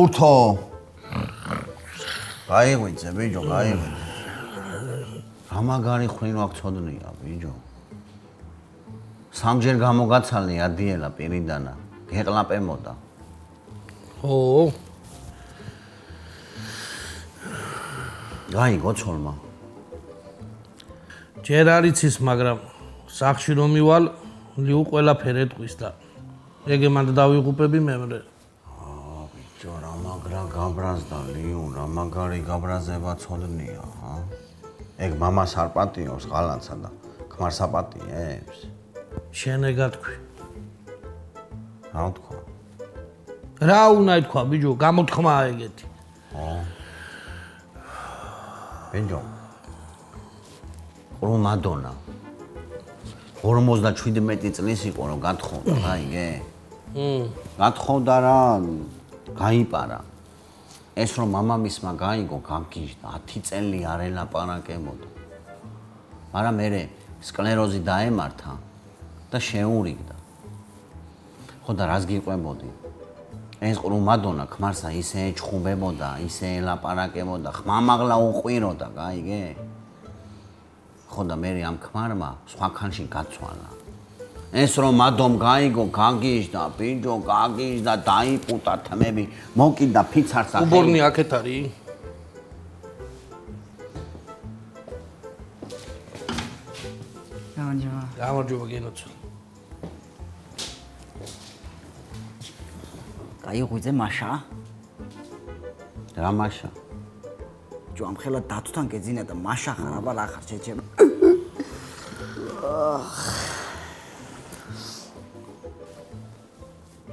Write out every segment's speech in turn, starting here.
ურთო გაიღვიძე ბიჭო გაიღვიძე ამაგარი ხვინო აქ ცოდნია ბიჭო სამჯერ გამოგაცალნი ადიელა პირიდანა გეყლაპემოდა ო გაიგო ცოლმა ჯერ არის ის მაგრამ სახში რომ მივალ ლიუ ყველაფერი ეტყვის და ეგ მანდ დავიღუპები მემრე ბიჭო რა მაგრა გაბრაზდა ლიუ რა მაგარი გაბრაზება ცოდნია ეგ მამას არ პატიობს ღალანსა და ქმარს აპატიებს შენ ეგ თქვი რა თქვა რა უნდა თქვა ბიჭო გამოთქმაა ეგეთი ბიჭო ყრუმადონა 57 წლის იყო რომ გათხოვდა გაიგე გათხოვდა რა გაიპარა ეს რომ მამამისმა გაიგო გაგიჟდა 10 წელი არ ელაპარაკებოდა მაგრამ მე სკლეროზი დაემართა და შეურიგდა ხო და რას გიყვებოდი ეს ყრუმადონა ქმარსა ისე ეჩხუბებოდა ისე ელაპარაკებოდა ხმამაღლა უყვიროდა გაიგე ხო და მე ამ ქმარმა სხვა ხანში გაცვალა ეს რომ მადომ გაიგო გაგიჟდა ბიჭო გაგიჟდა დაიპუტა თმები მოკიდა ფიცარს ახლა უბორნი აქეთ არის გამარჯობა გენოცო გაიღვიძე მაშა რა მაშა ჯო ამ ხელა დათვთან გეძინა და მაშა ხარ აბა რა ხარ შეჩება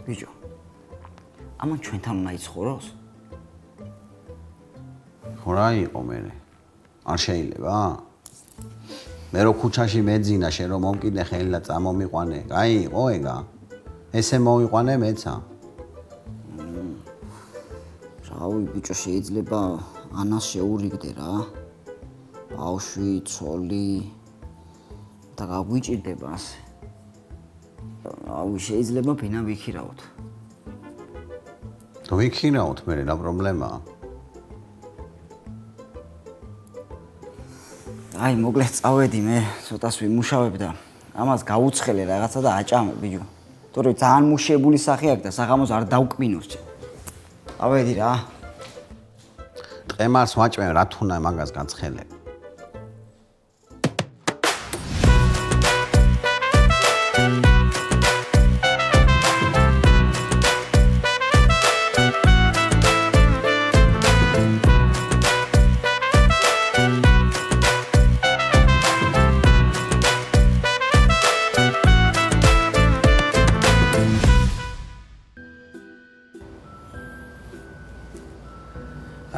ბიჭო ამან ჩვენთან უნდა იცხოვროს ხო რა იყო მე არ შეიძლება მე რო ქუჩაში მეძინა შენ რომ მომკიდე ხელი და წამომიყვანე გაიყო ეგა ესე მოვიყვანე მეცა რავი ბიჭო შეიძლება ანას შეურიგდე რა ბავშვი ცოლი და გაგვიჭირდება ასე რავი შეიძლება ფინა ვიქირავთ თუ ვიქირავთ მე რა პრობლემაა აი მოკლედ წავედი მე ცოტას ვიმუშავებ და ამას გაუცხელე რაღაცა და აჭამე ბიჭო თორე ძალიან მუშებული სახე აქვს და საღამოს არ დავკმინოს წავედი რა ტყემარს ვაჭმე რა თუნა მაგას გაცხელებ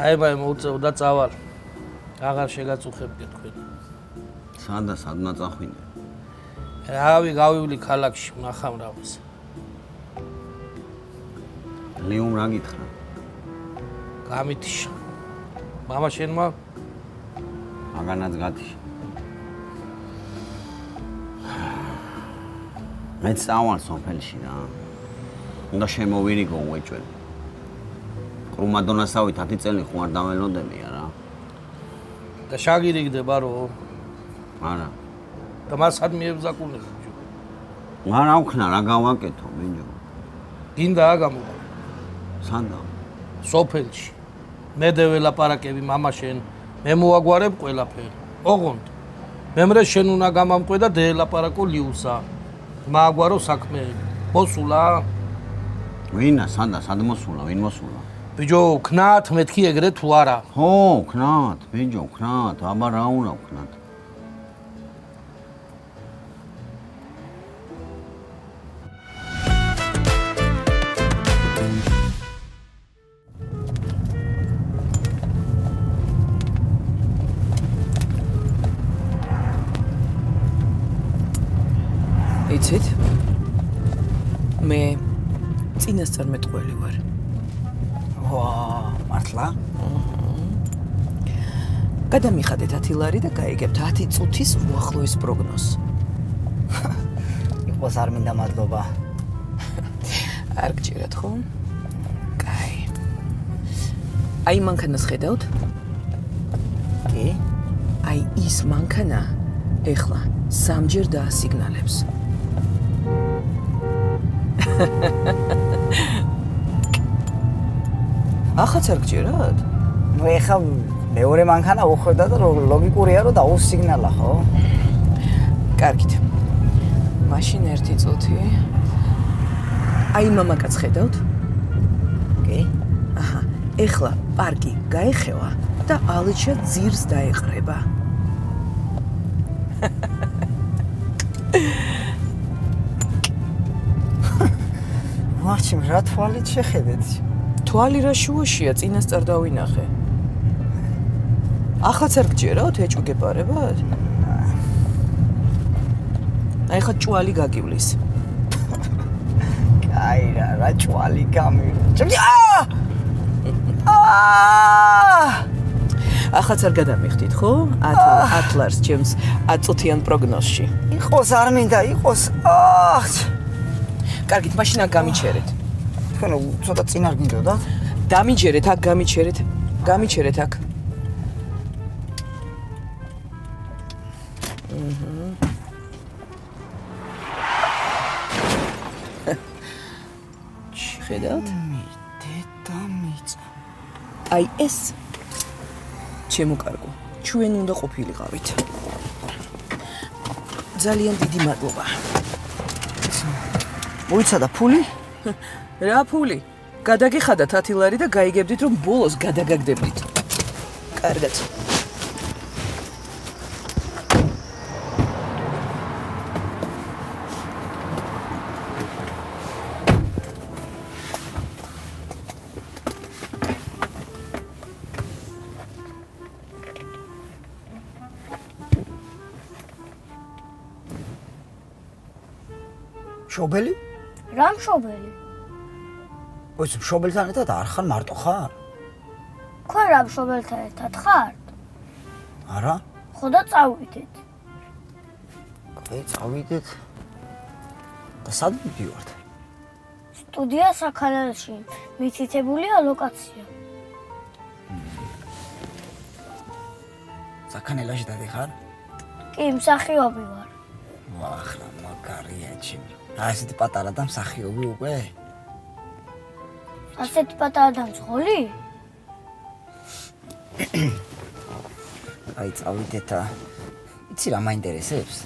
აი ბაი მოუწევ და წავალ აღარ შეგაწუხებდე თქვენ სანდა სადნა წახვინე რავი გავივლი ქალაქში ვნახავ რამეს ლიუმ რა გითხრა გამითიშა მამა შენმა მაგანაც გათიშა მეც წავალ სოფელში რა უნდა შემოვირიგო უეჭველი ყრუმადონასავით 10 წელი ხო არ დაველოდებია რა და შაგირიგდება რო არა და მასად მიებზაკუნებ არა აუქნა რა გავაკეთო მინჯო გინდა აგამო სანდა სოფელში მე დეველაპარაკები მამა შენ მე მოაგვარებ ყველაფერი ოღონდ მემრე შენ უნდა გამამყვე და დეელაპარაკო ლიუსა მააგვარო საქმეები მოსულა ვინა სანდა სად მოსულა ვინ მოსულა ბიჭო ქნათ მეთქი ეგრე თუ არა ხო ქნათ ბიჭო ქნათ აბა რა უნდა ქნათ იცით მე წინასწარ მეტყველი ვარ მართლა? გადამიხადეთ 10 ლარი და გაიგებთ 10 წუთის უახლოეს პროგნოზს. იყო იყოს არ მინდა მადლობა. არ გჭირათ ხო? კაი. აი მანქანას ხედავთ? კი? აი ის მანქანა ეხლა სამჯერ დაასიგნალებს. ახაც არ გჭირათ? ნუ ეხლა მეორე მანქანა უხვდა და ლოგიკურია რომ დაუსიგნალა ხო? კარგით. მაშინ ერთი წუთი. აი მამაკაც ხედავთ? კი? აჰა, ეხლა პარკი გაეხევა და ალეჩა ძირს დაეყრება. მარჩიმ რა თვალით შეხედეთ? თვალი რა შუაშია, წინასწარ დავინახე. ახაც არ გჭირავთ ეჭვგეპარებად? აი ხა ჭვალი გაგივლის. კაი რა ჭვალი გამირო. ახაც არ გადამიხდით, ხო? 10 ლარს ჩემს 10 წუთიან პროგნოზში. იყოს არ მინდა, იყოს. კარგით, მაშინ აქ გამიჩერეთ. თქვენ ცოტა წინ არ გინდოდათ? დამიჯერეთ, აქ გამიჩერეთ. გამიჩერეთ აქ. ხედავთ? დედა მიწა. აი ეს ჩემო კარგო, ჩვენ უნდა ყოფილიყავით. ძალიან დიდი მადლობა. მოიცადა ფული? რა ფული? გადაგიხადათ 10 ლარი და გაიგებდით რომ ბოლოს გადაგაგდებდით. კარგად. შობელი? რა მშობელი? ოიცი შობელთან ერთად არ ხარ მარტო ხარ? თქვენ რა მშობელთან ერთად ხართ? არა? ხო და წავიდეთ. წავიდეთ. და სად მივდივართ? სტუდია საქანელში. მითითებულია ლოკაცია. საქანელაში დადიხარ? კი, მსახიობი ვარ. ვახლა მაგარია ჩემი. ასეთი პატარა და მსახიობი უკვე? ასეთი პატარა და მძღოლი? აი წავიდეთ და იცი რა მაინტერესებს?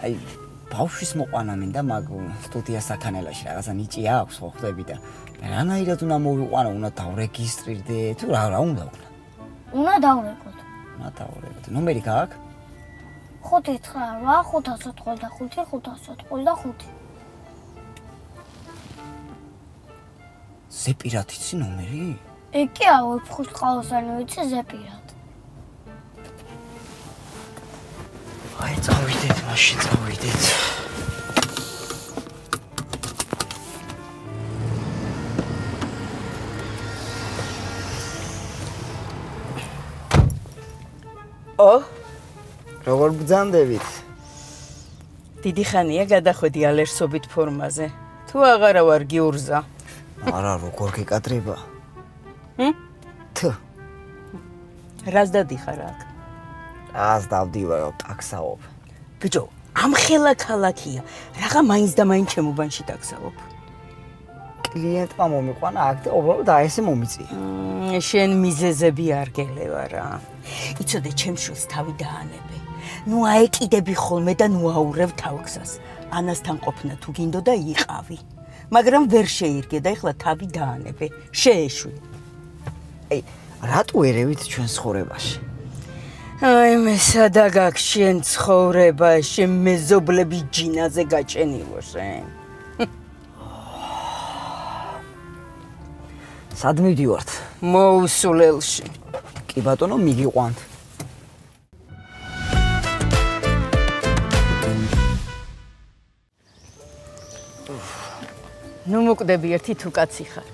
აი ბავშვის მოყვანა მინდა მაგ სტუდია საქანელაში რაღაცა ნიჭი აქვს ხო ხვდები და რანაირად უნდა მოვიყვანო, უნდა დავრეგისტრირდე თუ რა უნდა ვქნა? უნდა დავრეკოთ. უნდა დავრეკოთ. ნომერი გააქვს? 598-585-585. ზეპირად იცი ნომერი? კი ვეფხვის ყავოსანი ვიცი ზეპირად. აი წავიდეთ, მაშინ წავიდეთ. როგორ ბრძანდებით? დიდი ხანია გადახვედი ალერსობით ფორმაზე. თუ აღარა ვარ გიურზა. არა, როგორ გეკადრება? თუ რას დადიხარ აქ? ას დავდივარ, ტაქსაობ. ბიჭო, ამ ხელა ქალაქია. რაღა მაინც და მაინც ჩემუბანში ტაქსაობ. კლიენტმა მომიყვანა აქ და უბრალოდ აესე მომიწია. შენ მიზეზები არ გელევა რა. იცოდე, ჩემს შვილს თავი დაანებე. ნუ აეკიდები ხოლმე და ნუ აურევ თავგზას. ანასთან ყოფნა თუ გინდოდა იყავი. მაგრამ ვერ შეირგე და ეხლა თავი დაანებე. შეეშვი. აი, რატო ერევით ჩვენ ცხოვრებაში? აი მე სადა გაქვს შენ ცხოვრებაში, მეზობლები ჯინაზე გაჭენილო შენ. სად მივდივართ? მოუსულელში. კი ბატონო, მიგიყვანთ. ნუ მოკვდები ერთი თუ კაცი ხარ.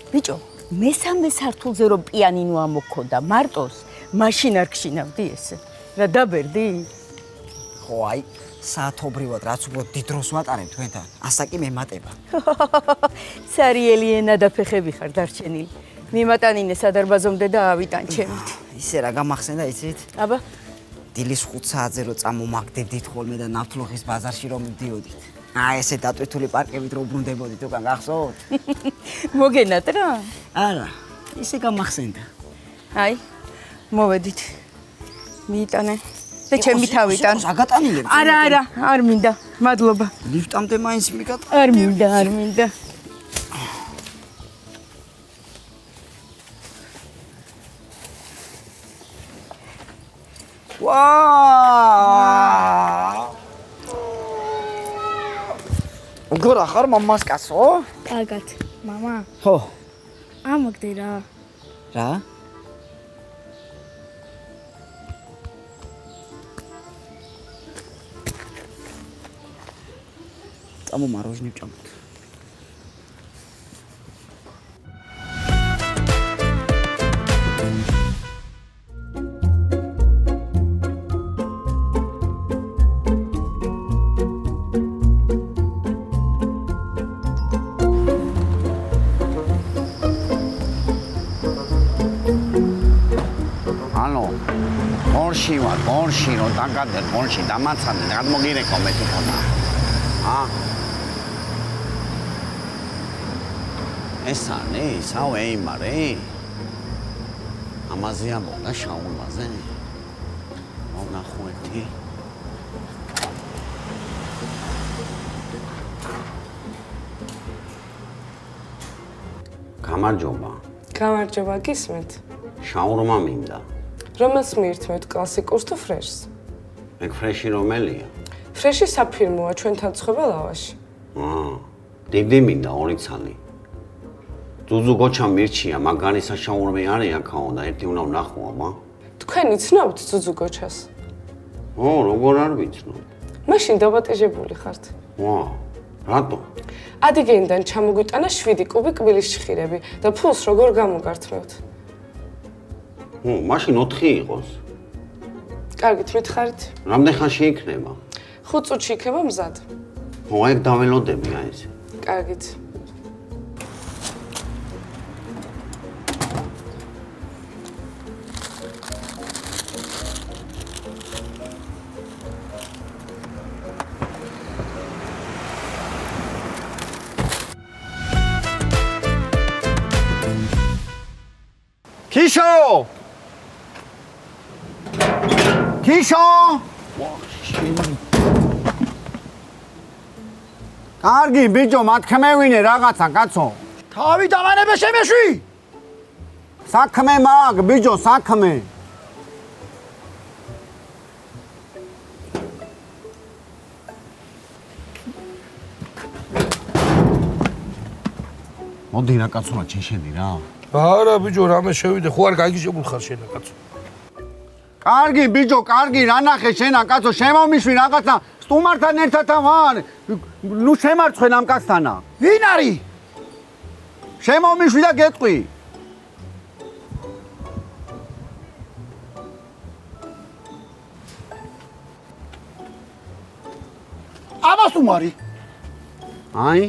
ბიჭო, მესამე სართულზე რომ პიანინო ამოქონდა მარტოს, მაშინ არ გშინავდი ესე. რა დაბერდი? ხო, აი, საათობრივად რაც უფრო დიდ დროს ვატარებ თქვენთან, ასა კი მემატება. სარიელი ენა და ფეხები ხარ დარჩენილი. მიმატანინე სადარბაზომდე და ავიტან ჩემით. ისე რა გამახსენდა იცით? აბა, დილის 5 საათზე რო წამომაგდებდით ხოლმე და ნავთლუღის ბაზარში რომ მივდიოდით. აი ესე დატვირთული პარკებით რო უბრუნდებოდით უკან გახსოვთ? მოგენათ რა? არა, ისე გამახსენდა. აი, მოვედით. მიიტანე. და ჩემი თავიდან. აგატანილებ. არა, არ მინდა. მადლობა. ლიფტამდე მაინც მიგატა. არ მინდა. გორა ხარ მამას კაცო? კარგად, мама. ხო. ამაგდე რა. რა? წამომაროჟნი ვჭამოთ. ბორში რომ დაგადერ ბორში დამაცადე გადმოგირეკო მე თვითონა ეს ანი საო ეიმარე ამაზე ამბობდა შაულმაზე მონახუეთი გამარჯობა გისმენთ შაურმა მინდა რომელს მიირთმევთ კლასიკურს თუ ფრეშს? მე ფრეში რომელია? ფრეში საფირმოა ჩვენთან ცხება ლავაში. დიდი მინდა 2 ცალი. ძუძუ გოჩა მირჩია, მაგანისა შაურმე არის აქაო და ერთი უნდა ვნახო აბა. თქვენ იცნობთ ძუძუ გოჩას? როგორ არ ვიცნობ. მაშინ დაბატეჟებული ხართ. რატო? ადიგენიდან ჩამოგვიტანა 7 კუბი კბილის შხირები და ფულს როგორ გამოგართმევთ? მაშინ 4 იყოს. კარგით, მითხარით? რამდენ ხანში იქნება? 5 წუთში იქნება მზად. ეგ დაველოდები აი ესე. კარგით. Kisho! კარგი ბიჭო, მათქმევინე რაღაცა, კაცო. თავი დამანებე შემეშვი. საქმე მაგ, ბიჭო, საქმე. მოდი რა კაცოა, ჩეშედი რა. არა ბიჭო, რამე შევიდე, ხო არ გაიგიჟებულ ხარ შენა კაცო. კარგი ბიჭო, კარგი, რა ნახე შენა კაცო, შემომიშვი რაღაცა, სტუმართან ერთად ვარ. ნუ შემარცხენ ამ კაცთანა. ვინ არის? შემომიშვი და გეტყვი. ამას უმარი. აი,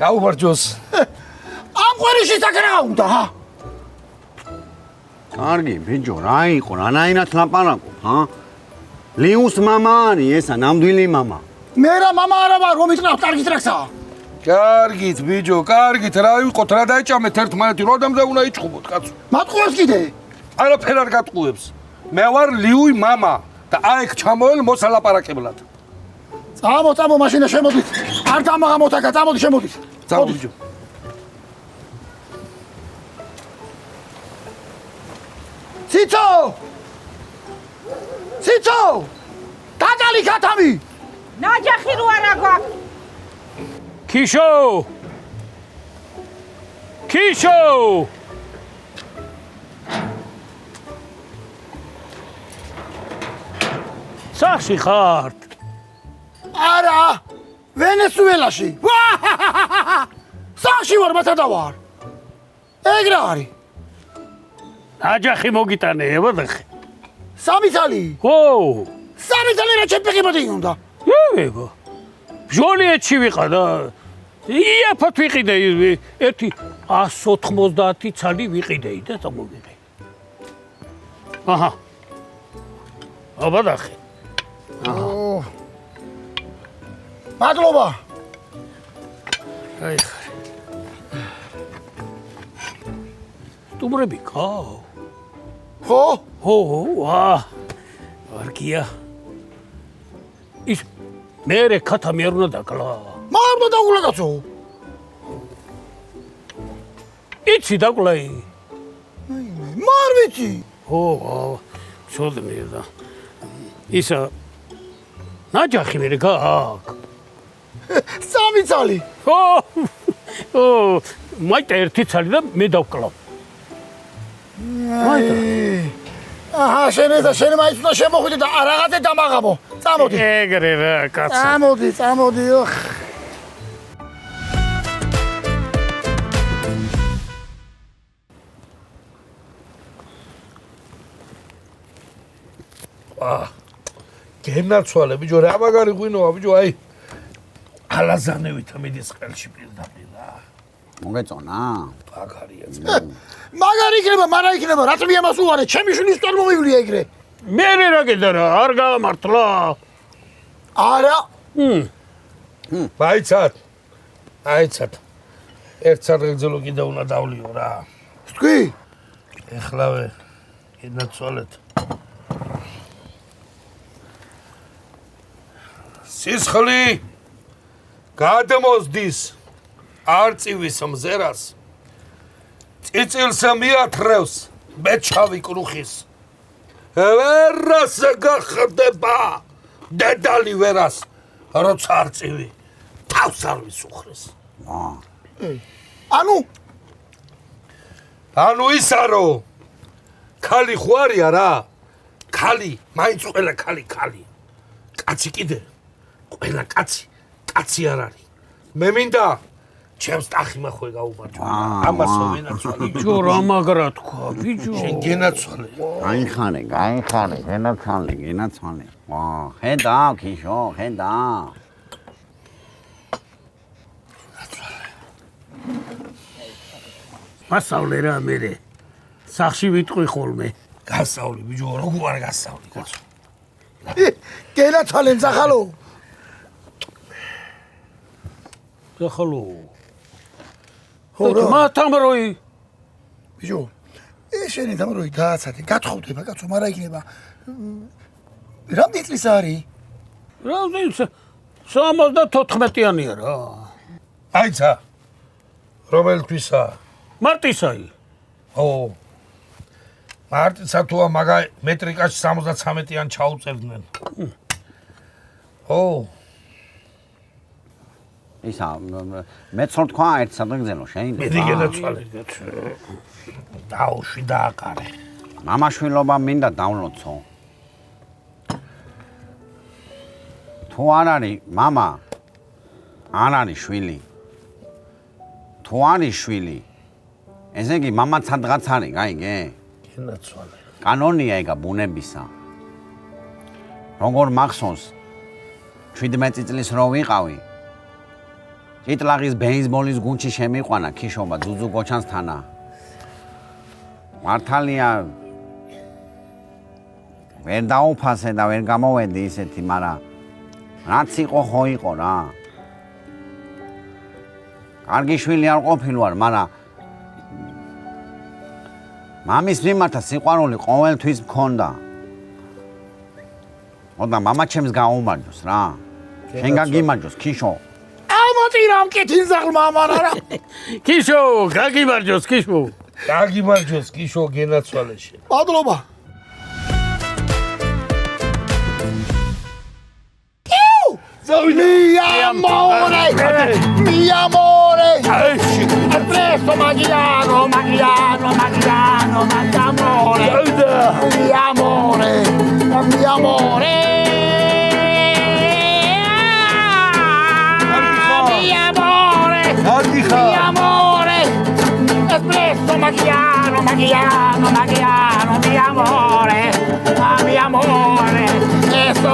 გაუბარჯოს. ამ ყვერიში საკრა უნდა. კარგი ბიჭო, რა იყო, რანაირად ლაპარაკობ, ლიუს მამა არის ესა, ნამდვილი მამა. მე რა მამა არა ვარ, რომ იტყნავ კარგით რახსა. კარგით ბიჭო, კარგით, რა ვიყოთ, რა დაიჭამეთ ერთმანეთი, როდემდე უნდა იჭხუბოთ, კაცო. მატყუებს კიდე. არაფერ არ გატყუებს. მე ვარ ლიუი მამა და აიქ ჩამოელ მოსალაპარაკებლად. წამო, მაშინა შემოდით. არ დამაღამოთ აქა, წამოდი შემოდით. წამო ბიჭო. ციცო! დაგალი ქათამი! ნაჯახი რო არა გვაქვს. ქიშო! სახში ხართ? არა, ვენესუელაში. სახში ვარ, მათადა ვარ. ეგ რა არის? ნაჯახი მოგიტანე, ევადახი. 3 წელი. ხო. სამი რა ჩემპიკიბოდი უნდა. ego. ბჟოლიეთში ვიყავ და იაფად ვიყიდე ერთი 190 ცალი ვიყიდეი და წამოვიდე. აჰა. აბადახი. მადლობა. აი ხარ. სტუმრები ყავ. ხო? ხო, ვარგია. ის მერე ქათამი არ უნდა დაკლა. მა უნდა დაგულა კაცო. იცი დაკლაი. მარ ვიცი. ხო, შოდნე და ისა ნაჯახი მერე გააკ. სამი ცალი. ხო, მაიტა ერთი ცალი და მე დავკლავ. მაიტა. აჰა, შენ მაინც უნდა შემოხვიდე და რაღაცა დამაღამო. წამოდი. ეგრე რა, კაცო. წამოდი. გენაცვალე ბიჭო, რა მაგარი ღვინოა ბიჭო, აი ალაზანევითა მიდის ყელში პირდაპირ რა. მოგეწონა? მაგარია. მაგარი იქნება, მარა იქნება, რაც მე ამას უვარე, ჩემი შვილის თორ მომივლია ეგრე. მე რა გედა რა, არ გამართლა. არა. აიცად. ერთ სარგრძელო კიდე უნდა დავლიო რა. თქვი? ეხლავე გენაცვალეთ. სისხლი გადმოსდის არწივის მზერას წიწილს მიათრევს მეჩავი კრუხის ვერას გახდება დედალი ვერას როცა არწივი თავს არ ვისუხრეს ანუ ისა რომ ქალი ხوارია რა ქალი მაინც ყველა ქალია კაცი კიდე ყველა კაცი არ არის მე მინდა ჩემს ტახი მახვე გაუმარჯო ამასო ვენაცვალე ბიჭო რა მაგრა თქვა ბიჭო შენ გენაცვალე გაიხარე გენაცვალე ვა ხედა ქიშო ხედა მასავლე რა მერე სახში ვიტყვი ხოლმე გასავლი ბიჭო როგორ არ გასავლი კაცო გენაცვალე ზახალო ზახალო ხო მათამროი ბიჭო შენი თამროი დააცადე გათხოვდება კაცო მარა იქნება რამდენი წლის არის რამდენი 74-იანია რა აიცა რომელთვისა მარტისაი ო მარტისა თუა მაგა მეტრიკაში 73-იან ჩაუწევდნენ ო ისა მეცნო თქვა ერთ სადღეგრძელო შეიძლება მე გენაცვალე დაუშვი დააკარე მამაშვილობა მინდა დავლოცო თუ არ არის მამა არ არის შვილი თუ არის შვილი ესე იგი მამა სადღაც არის გაიგე გენაცვალე კანონია ეგა ბუნებისა როგორ მახსოვს 17 წლის რო ვიყავი ჭიტლაღის ბეისბოლის გუნდში შემიყვანა ქიშობა ძუძუ გოჩანსთანა მართალია ვერ დაუფასე და ვერ გამოვედი ისეთი მაგრამ რაც იყო ხო იყო რა კარგი შვილი არ ყოფილვარ მაგრამ მამის მიმართ სიყვარული ყოველთვის მქონდა ოდა მამა ჩემს გაუმარჯოს რა შენ გაგიმარჯოს ქიშო ამოტირამ კეთილ ზაღლმა ამარა რა ქიშო გაგიმარჯოს ქიშო გაგიმარჯოს ქიშო გენაცვალე შენ მადლობა Mi amore, presto Magiano, mi amore. Espresso Magiano, mi amore, eso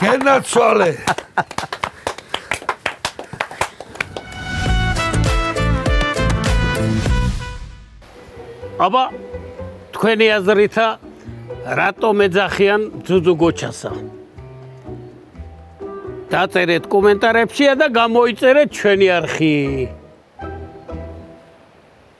გენაცვალე. აბა თქვენი აზრითა რატომ ეძახიან ძუძუ გოჩასა? დაწერეთ კომენტარებში და გამოიწერეთ ჩვენი არხი.